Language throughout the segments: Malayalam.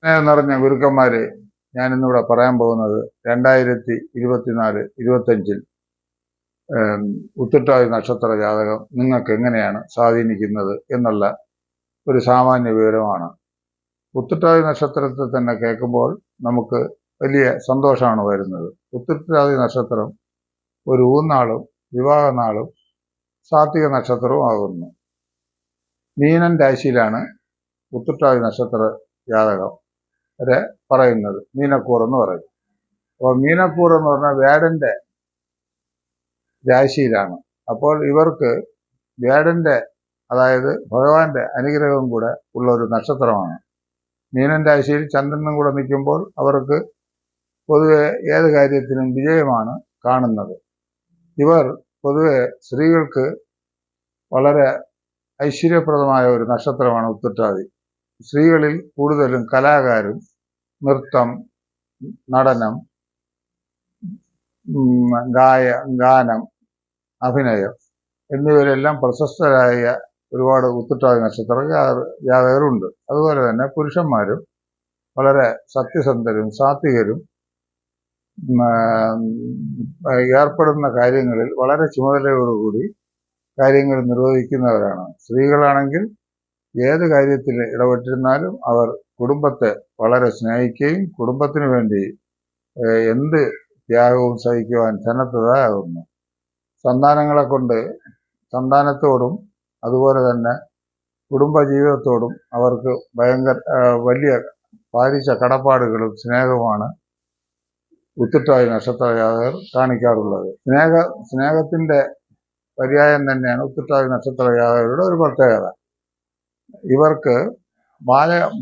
സ്നേഹം നിറഞ്ഞ ഗുരുക്കന്മാരെ, ഞാനിന്നിവിടെ പറയാൻ പോകുന്നത് 2024-25 ഉത്രട്ടാതി നക്ഷത്ര ജാതകം നിങ്ങൾക്ക് എങ്ങനെയാണ് സ്വാധീനിക്കുന്നത് എന്നുള്ള ഒരു സാമാന്യ വിവരമാണ്. ഉത്രട്ടാതി നക്ഷത്രത്തെ തന്നെ കേൾക്കുമ്പോൾ നമുക്ക് വലിയ സന്തോഷമാണ് വരുന്നത്. ഉത്രട്ടാതി നക്ഷത്രം ഒരു ഊന്നാളും വിവാഹനാളും സാത്വിക നക്ഷത്രവും ആകുന്നു. മീനൻ രാശിയിലാണ് ഉത്രട്ടാതി നക്ഷത്ര ജാതകം വരെ പറയുന്നത്. മീനക്കൂർ എന്ന് പറയും. അപ്പോൾ മീനക്കൂർ എന്ന് പറഞ്ഞാൽ വേടന്റെ രാശിയിലാണ്. അപ്പോൾ ഇവർക്ക് വേടന്റെ, അതായത് ഭഗവാന്റെ അനുഗ്രഹവും കൂടെ ഉള്ള ഒരു നക്ഷത്രമാണ്. മീനൻ രാശിയിൽ ചന്ദ്രനും കൂടെ നിൽക്കുമ്പോൾ അവർക്ക് പൊതുവെ ഏത് കാര്യത്തിനും വിജയമാണ് കാണുന്നത്. ഇവർ പൊതുവെ സ്ത്രീകൾക്ക് വളരെ ഐശ്വര്യപ്രദമായ ഒരു നക്ഷത്രമാണ് ഉത്രട്ടാതി. സ്ത്രീകളിൽ കൂടുതലും കലാകാരും നൃത്തം, നടനം, ഗാനം, അഭിനയം എന്നിവരെല്ലാം പ്രശസ്തരായ ഒരുപാട് ഉത്രട്ടാതി നക്ഷത്ര ജാതകരുണ്ട്. അതുപോലെ തന്നെ പുരുഷന്മാരും വളരെ സത്യസന്ധരും സാത്വികരും ഏർപ്പെടുന്ന കാര്യങ്ങളിൽ വളരെ ചുമതലയോടുകൂടി കാര്യങ്ങൾ നിർവഹിക്കുന്നവരാണ്. സ്ത്രീകളാണെങ്കിൽ ഏത് കാര്യത്തിൽ ഇടപെട്ടിരുന്നാലും അവർ കുടുംബത്തെ വളരെ സ്നേഹിക്കുകയും കുടുംബത്തിന് വേണ്ടി എന്ത് ത്യാഗവും സഹിക്കുവാൻ സന്നദ്ധരാകുന്നു. സന്താനത്തോടും അതുപോലെ തന്നെ കുടുംബജീവിതത്തോടും അവർക്ക് വലിയ പാലിച്ച കടപ്പാടുകളും സ്നേഹവുമാണ് ഉത്രട്ടാതി നക്ഷത്ര ജാതകർ കാണിക്കാറുള്ളത്. സ്നേഹത്തിന്റെ പര്യായം തന്നെയാണ് ഉത്രട്ടാതി നക്ഷത്ര ജാതകരുടെ ഒരു പ്രത്യേകത. ഇവർക്ക്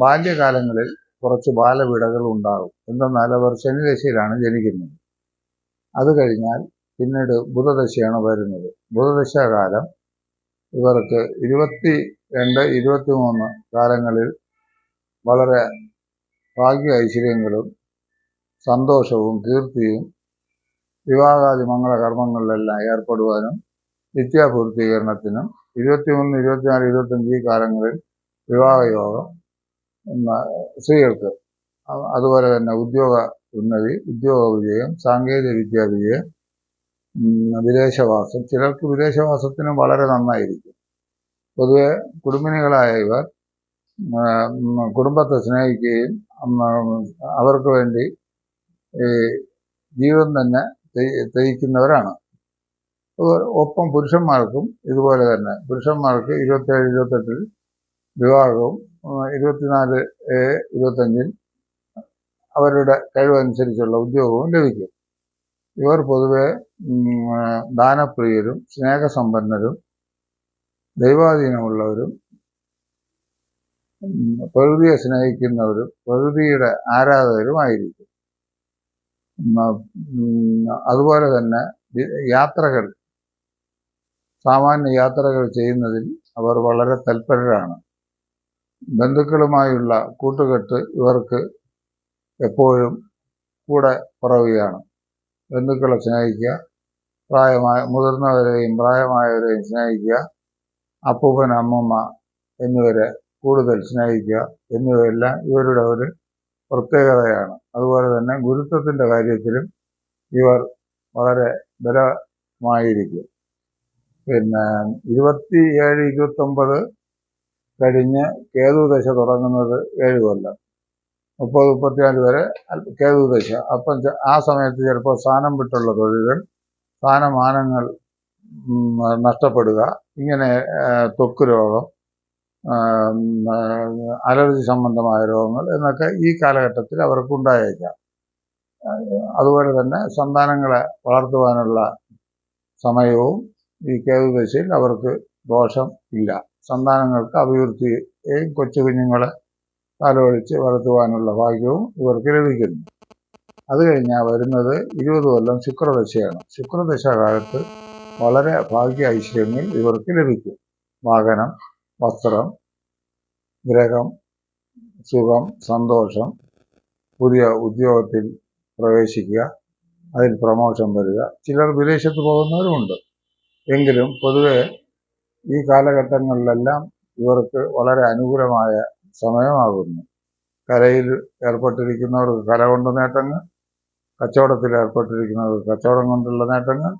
ബാല്യകാലങ്ങളിൽ കുറച്ച് ബാലവിടകൾ ഉണ്ടാകും. എന്തെന്നാൽ അവർ ശനിദശയിലാണ് ജനിക്കുന്നത്. അത് കഴിഞ്ഞാൽ പിന്നീട് ബുധദശയാണ് വരുന്നത്. ബുധദശാകാലം ഇവർക്ക് 22-23 കാലങ്ങളിൽ വളരെ ഭാഗ്യ ഐശ്വര്യങ്ങളും സന്തോഷവും കീർത്തിയും വിവാഹാദി മംഗളകർമ്മങ്ങളിലെല്ലാം ഏർപ്പെടുവാനും വിദ്യാപൂർത്തീകരണത്തിനും 23, 24, 25 ഈ കാലങ്ങളിൽ വിവാഹയോഗം സ്ത്രീകൾക്ക്, അതുപോലെ തന്നെ ഉദ്യോഗ ഉന്നതി, ഉദ്യോഗ വിജയം, സാങ്കേതിക വിദ്യാ വിജയം, വിദേശവാസം. ചിലർക്ക് വിദേശവാസത്തിനും വളരെ നന്നായിരിക്കും. പൊതുവെ കുടുംബിനികളായ ഇവർ കുടുംബത്തെ സ്നേഹിക്കുകയും അവർക്ക് വേണ്ടി ജീവിതം തന്നെ ത്യജിക്കുന്നവരാണ്. ഒപ്പം പുരുഷന്മാർക്കും ഇതുപോലെ തന്നെ. പുരുഷന്മാർക്ക് 27-28 വിവാഹവും 24-25 അവരുടെ കഴിവനുസരിച്ചുള്ള ഉദ്യോഗവും ലഭിക്കും. ഇവർ പൊതുവെ ദാനപ്രിയരും സ്നേഹസമ്പന്നരും ദൈവാധീനമുള്ളവരും പ്രകൃതിയെ സ്നേഹിക്കുന്നവരും പ്രകൃതിയുടെ ആരാധകരുമായിരിക്കും. അതുപോലെ തന്നെ യാത്രകൾ, സാമാന്യ യാത്രകൾ ചെയ്യുന്നതിൽ അവർ വളരെ തൽപരരാണ്. ബന്ധുക്കളുമായുള്ള കൂട്ടുകെട്ട് ഇവർക്ക് എപ്പോഴും കൂടെ പുറവുകയാണ്. ബന്ധുക്കളെ സ്നേഹിക്കുക, മുതിർന്നവരെയും പ്രായമായവരെയും സ്നേഹിക്കുക, അപ്പൂപ്പൻ അമ്മമ്മ എന്നിവരെ കൂടുതൽ സ്നേഹിക്കുക എന്നിവയെല്ലാം ഇവരുടെ ഒരു പ്രത്യേകതയാണ്. അതുപോലെ തന്നെ ഗുരുത്വത്തിന്റെ കാര്യത്തിലും ഇവർ വളരെ ബലമായിരിക്കും. പിന്നെ 27-29 കഴിഞ്ഞ് കേതുദശ തുടങ്ങുന്നത് 7 കൊല്ലം, 30-34 വരെ കേതുദശ. അപ്പം ആ സമയത്ത് ചിലപ്പോൾ സ്ഥാനം വിട്ടുള്ള തൊഴിലുകൾ, സ്ഥാനമാനങ്ങൾ നഷ്ടപ്പെടുക, ഇങ്ങനെ ത്വക്ക് രോഗം, അലർജി സംബന്ധമായ രോഗങ്ങൾ എന്നൊക്കെ ഈ കാലഘട്ടത്തിൽ അവർക്കുണ്ടായേക്കാം. അതുപോലെ തന്നെ സന്താനങ്ങളെ വളർത്തുവാനുള്ള സമയവും ഈ കേതുദശയിൽ അവർക്ക് ദോഷം ഇല്ല. സന്താനങ്ങൾക്ക് അഭിവൃദ്ധിയെയും കൊച്ചു കുഞ്ഞുങ്ങളെ താലോലിച്ച് വളർത്തുവാനുള്ള ഭാഗ്യവും ഇവർക്ക് ലഭിക്കുന്നു. അത് കഴിഞ്ഞാൽ വരുന്നത് 20 കൊല്ലം ശുക്രദശയാണ്. ശുക്രദശ കാലത്ത് വളരെ ഭാഗ്യ ഐശ്വര്യങ്ങൾ ഇവർക്ക് ലഭിക്കും. വാഹനം, വസ്ത്രം, ഗ്രഹം, സുഖം, സന്തോഷം, പുതിയ ഉദ്യോഗത്തിൽ പ്രവേശിക്കുക, അതിൽ പ്രമോഷൻ വരിക. ചിലർ വിദേശത്ത് പോകുന്നവരുമുണ്ട്. എങ്കിലും പൊതുവെ ഈ കാലഘട്ടങ്ങളിലെല്ലാം ഇവർക്ക് വളരെ അനുകൂലമായ സമയമാകുന്നു. കലയിൽ ഏർപ്പെട്ടിരിക്കുന്നവർക്ക് കല കൊണ്ട് നേട്ടങ്ങൾ, കച്ചവടത്തിൽ ഏർപ്പെട്ടിരിക്കുന്നവർക്ക് കച്ചവടം കൊണ്ടുള്ള നേട്ടങ്ങൾ,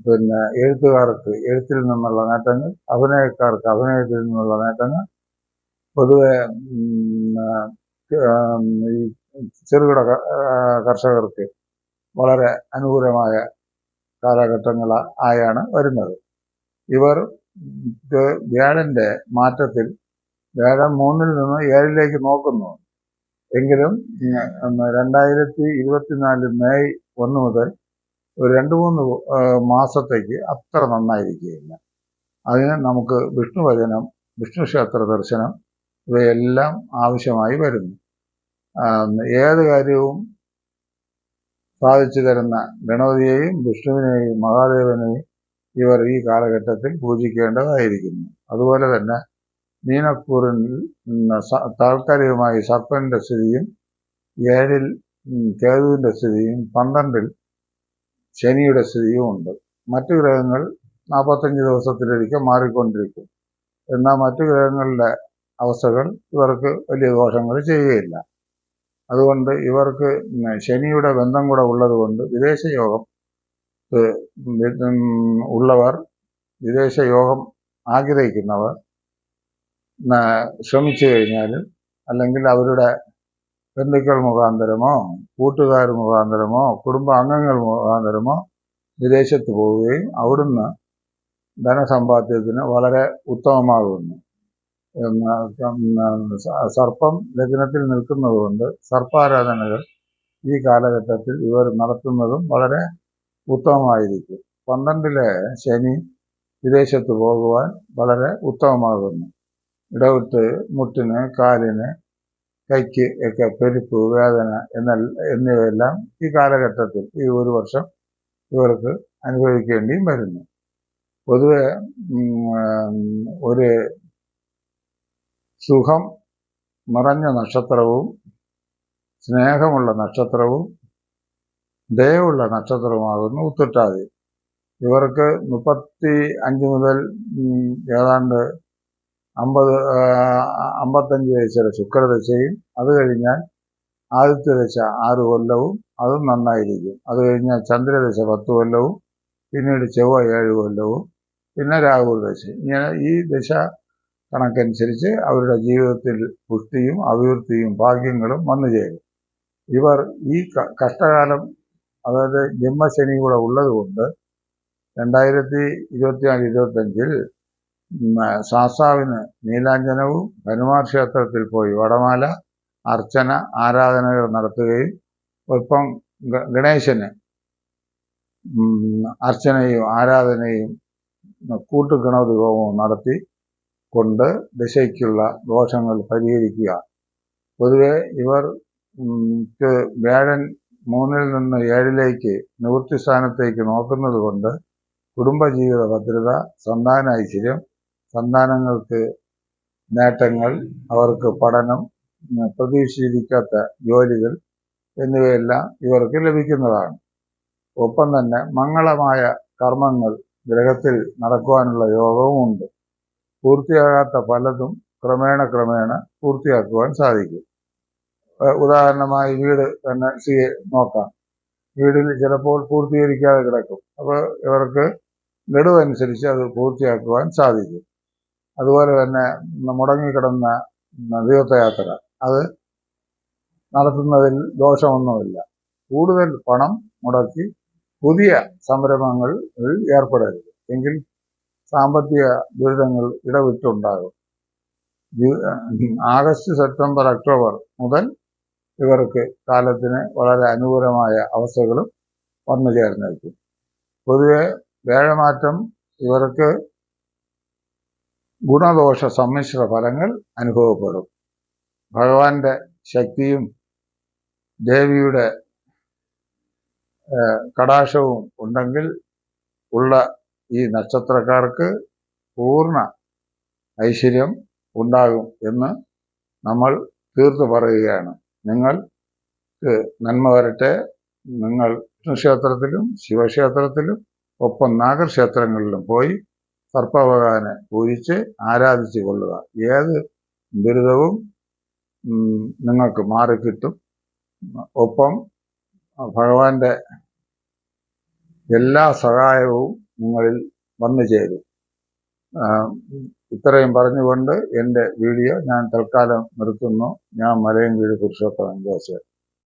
പിന്നെ എഴുത്തുകാർക്ക് എഴുത്തിൽ നിന്നുള്ള നേട്ടങ്ങൾ, അഭിനയക്കാർക്ക് അഭിനയത്തിൽ നിന്നുള്ള നേട്ടങ്ങൾ, പൊതുവെ ഈ ചെറുകിട കർഷകർക്ക് വളരെ അനുകൂലമായ കാലഘട്ടങ്ങൾ ആയാണ് വരുന്നത്. ഇവർ വ്യാഴന്റെ മാറ്റത്തിൽ വ്യാഴം 3-ൽ നിന്ന് 7-ലേക്ക് നോക്കുന്നു. എങ്കിലും 2024 മെയ് 1 മുതൽ ഒരു 2-3 മാസത്തേക്ക് അത്ര നന്നായിരിക്കുകയില്ല. അതിന് നമുക്ക് വിഷ്ണുവചനം, വിഷ്ണു ക്ഷേത്ര ദർശനം ഇവയെല്ലാം ആവശ്യമായി വരുന്നു. ഏത് കാര്യവും സാധിച്ചു തരുന്ന ഗണപതിയെയും വിഷ്ണുവിനെയും മഹാദേവനെയും ഇവർ ഈ കാലഘട്ടത്തിൽ പൂജിക്കേണ്ടതായിരിക്കുന്നു. അതുപോലെ തന്നെ മീനക്കൂറിൽ താൽക്കാലികമായി സർപ്പന്റെ സ്ഥിതിയും, 7-ൽ കേതുവിന്റെ സ്ഥിതിയും, 12-ൽ ശനിയുടെ സ്ഥിതിയും ഉണ്ട്. മറ്റു ഗ്രഹങ്ങൾ 45 ദിവസത്തിലൊരിക്കൽ മാറിക്കൊണ്ടിരിക്കും. എന്നാൽ മറ്റു ഗ്രഹങ്ങളുടെ അവസ്ഥകൾ ഇവർക്ക് വലിയ ദോഷങ്ങൾ ചെയ്യുകയില്ല. അതുകൊണ്ട് ഇവർക്ക് ശനിയുടെ ബന്ധം കൂടെ ഉള്ളതുകൊണ്ട് വിദേശയോഗം ഉള്ളവർ, വിദേശയോഗം ആഗ്രഹിക്കുന്നവർ ശ്രമിച്ചു കഴിഞ്ഞാൽ, അല്ലെങ്കിൽ അവരുടെ ബന്ധുക്കൾ മുഖാന്തരമോ കൂട്ടുകാർ മുഖാന്തരമോ കുടുംബാംഗങ്ങൾ മുഖാന്തരമോ വിദേശത്ത് പോവുകയും അവിടുന്ന് ധനസമ്പാദ്യത്തിന് വളരെ ഉത്തമമാകുന്നു. സർപ്പം ലഗ്നത്തിൽ നിൽക്കുന്നത് കൊണ്ട് സർപ്പാരാധനകൾ ഈ കാലഘട്ടത്തിൽ ഇവർ നടത്തുന്നതും വളരെ ഉത്തമമായിരിക്കും. 12-ലെ ശനി വിദേശത്ത് പോകുവാൻ വളരെ ഉത്തമമാകുന്നു. ഇടവിട്ട് മുട്ടിന്, കാലിന്, കൈക്ക് ഒക്കെ പെരുപ്പ്, വേദന എന്നിവയെല്ലാം ഈ കാലഘട്ടത്തിൽ ഈ ഒരു വർഷം ഇവർക്ക് അനുഭവിക്കേണ്ടിയും വരുന്നു. പൊതുവെ ഒരു സുഖം നിറഞ്ഞ നക്ഷത്രവും സ്നേഹമുള്ള നക്ഷത്രവും ദയവുള്ള നക്ഷത്രവുമാകുന്നു ഉത്രട്ടാതി. ഇവർക്ക് 35 മുതൽ ഏതാണ്ട് 55 വയസ്സ് വരെ ശുക്രദശയും, അത് കഴിഞ്ഞാൽ ആദിത്യദശ 6 കൊല്ലവും അതും നന്നായിരിക്കും. അത് കഴിഞ്ഞാൽ ചന്ദ്രദശ 10 കൊല്ലവും, പിന്നീട് ചൊവ്വ 7 കൊല്ലവും, പിന്നെ രാഹുദശ. ഇങ്ങനെ ഈ ദശ കണക്കനുസരിച്ച് അവരുടെ ജീവിതത്തിൽ പുഷ്ടിയും അഭിവൃദ്ധിയും ഭാഗ്യങ്ങളും വന്നു ചേരും. ഇവർ ഈ കഷ്ടകാലം, അതായത് ജന്മശനി കൂടെ ഉള്ളതുകൊണ്ട് 2024-25 ശാസ്താവിന് നീലാഞ്ജനവും ഹനുമാൻ ക്ഷേത്രത്തിൽ പോയി വടമാല, അർച്ചന, ആരാധനകൾ നടത്തുകയും ഒപ്പം ഗണേശന് അർച്ചനയും ആരാധനയും കൂട്ടുഗണപതി ഹോമവും നടത്തി കൊണ്ട് ദശയ്ക്കുള്ള ദോഷങ്ങൾ പരിഹരിക്കുക. പൊതുവെ ഇവർ വ്യാഴൻ 3-ൽ നിന്ന് 7-ലേക്ക് നിവൃത്തി സ്ഥാനത്തേക്ക് നോക്കുന്നത് കൊണ്ട് കുടുംബജീവിത ഭദ്രത, സന്താന ഐശ്വര്യം, സന്താനങ്ങൾക്ക് നേട്ടങ്ങൾ, അവർക്ക് പഠനം, പ്രതീക്ഷിച്ചിരിക്കാത്ത ജോലികൾ എന്നിവയെല്ലാം ഇവർക്ക് ലഭിക്കുന്നതാണ്. ഒപ്പം തന്നെ മംഗളമായ കർമ്മങ്ങൾ ഗ്രഹത്തിൽ നടക്കുവാനുള്ള യോഗവും ഉണ്ട്. പൂർത്തിയാകാത്ത പലതും ക്രമേണ പൂർത്തിയാക്കുവാൻ സാധിക്കും. ഉദാഹരണമായി വീട് തന്നെ നോക്കാം. വീടിൽ ചിലപ്പോൾ പൂർത്തീകരിക്കാതെ കിടക്കും. അപ്പോൾ ഇവർക്ക് ഗഡുവനുസരിച്ച് അത് പൂർത്തിയാക്കുവാൻ സാധിക്കും. അതുപോലെ തന്നെ മുടങ്ങിക്കിടന്ന തീർത്ഥയാത്ര അത് നടത്തുന്നതിൽ ദോഷമൊന്നുമില്ല. കൂടുതൽ പണം മുടക്കി പുതിയ സംരംഭങ്ങളിൽ ഏർപ്പെടരുത്, എങ്കിൽ സാമ്പത്തിക ദുരിതങ്ങൾ ഇടവിട്ടുണ്ടാകും. ആഗസ്റ്റ്, സെപ്റ്റംബർ, ഒക്ടോബർ മുതൽ ഇവർക്ക് കാലത്തിന് വളരെ അനുകൂലമായ അവസ്ഥകളും വന്നു ചേർന്നേക്കും. പൊതുവെ വ്യാഴമാറ്റം ഇവർക്ക് ഗുണദോഷ സമ്മിശ്ര ഫലങ്ങൾ അനുഭവപ്പെടും. ഭഗവാന്റെ ശക്തിയും ദേവിയുടെ കടാക്ഷവും ഉണ്ടെങ്കിൽ ഉള്ള ഈ നക്ഷത്രക്കാർക്ക് പൂർണ്ണ ഐശ്വര്യം ഉണ്ടാകും എന്ന് നമ്മൾ തീർത്തു പറയുകയാണ്. നിങ്ങൾക്ക് നന്മ വരട്ടെ. നിങ്ങൾ വിഷ്ണുക്ഷേത്രത്തിലും ശിവക്ഷേത്രത്തിലും ഒപ്പം നാഗക്ഷേത്രങ്ങളിലും പോയി സർപ്പഭഗവാനെ പൂജിച്ച് ആരാധിച്ചു കൊള്ളുക. ഏത് ദുരിതവും നിങ്ങൾക്ക് മാറിക്കിട്ടും. ഒപ്പം ഭഗവാന്റെ എല്ലാ സഹായവും നിങ്ങളിൽ വന്നു ചേരും. ഇത്രയും പറഞ്ഞുകൊണ്ട് എൻ്റെ വീഡിയോ ഞാൻ തൽക്കാലം നിർത്തുന്നു. ഞാൻ മലയൻകീഴ് പുരുഷോത്തമൻ ജോസ്.